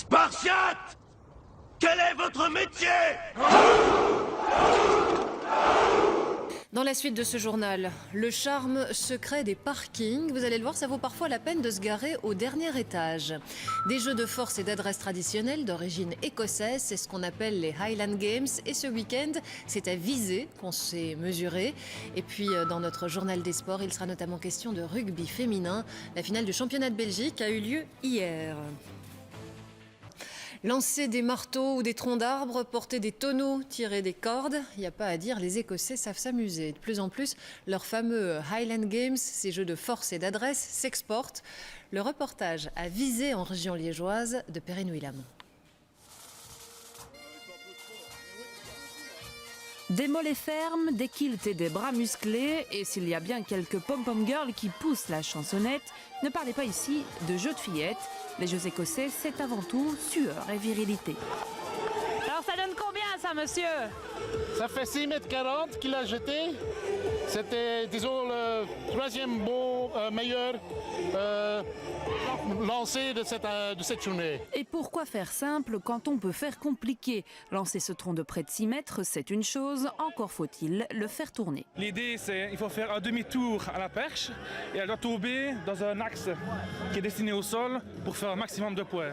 Spartiate! Quel est votre métier? Dans la suite de ce journal, le charme secret des parkings. Vous allez le voir, ça vaut parfois la peine de se garer au dernier étage. Des jeux de force et d'adresse traditionnels d'origine écossaise, c'est ce qu'on appelle les Highland Games. Et ce week-end, c'est à Visé qu'on s'est mesuré. Et puis, dans notre journal des sports, il sera notamment question de rugby féminin. La finale du championnat de Belgique a eu lieu hier. Lancer des marteaux ou des troncs d'arbres, porter des tonneaux, tirer des cordes, il n'y a pas à dire, les Écossais savent s'amuser. De plus en plus, leurs fameux Highland Games, ces jeux de force et d'adresse, s'exportent. Le reportage à Visé en région liégeoise de Perrine Willamont. Des mollets fermes, des kilts et des bras musclés, et s'il y a bien quelques pom-pom girls qui poussent la chansonnette, ne parlez pas ici de jeux de fillettes. Les jeux écossais, c'est avant tout sueur et virilité. Alors ça donne combien ça, monsieur? Ça fait 6,40 m qu'il a jeté. C'était, disons, le troisième meilleur lancer de cette journée. Et pourquoi faire simple quand on peut faire compliqué? Lancer ce tronc de près de 6 mètres, c'est une chose, encore faut-il le faire tourner. L'idée, c'est qu'il faut faire un demi-tour à la perche et elle doit tomber dans un axe qui est destiné au sol pour faire un maximum de poids.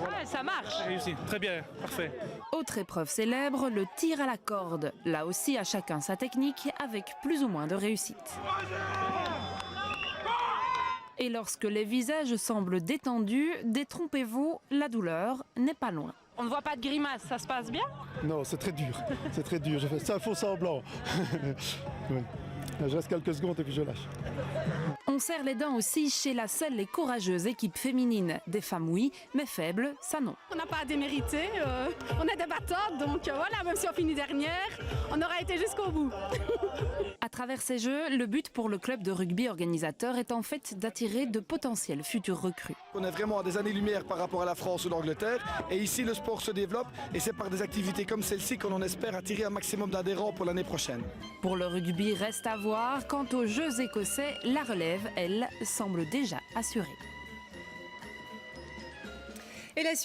Ah, ça marche. Réussi, très bien, parfait. Autre épreuve célèbre, le tir à la corde. Là aussi, à chacun sa technique, avec plus ou moins de réussite. Et lorsque les visages semblent détendus, détrompez-vous, la douleur n'est pas loin. On ne voit pas de grimace, ça se passe bien? Non, c'est très dur, c'est très dur. Je fais ça faux semblant. Ouais. Je reste quelques secondes et puis je lâche. On serre les dents aussi chez la seule et courageuse équipe féminine. Des femmes oui, mais faibles, ça non. On n'a pas à démériter, on est des battantes, donc voilà, même si on finit dernière, on aura été jusqu'au bout. À travers ces jeux, le but pour le club de rugby organisateur est en fait d'attirer de potentiels futurs recrues. On est vraiment à des années-lumière par rapport à la France ou l'Angleterre, et ici le sport se développe, et c'est par des activités comme celle-ci qu'on en espère attirer un maximum d'adhérents pour l'année prochaine. Pour le rugby, reste à voir. Quant aux Jeux écossais, la relève, elle, semble déjà assurée. Et la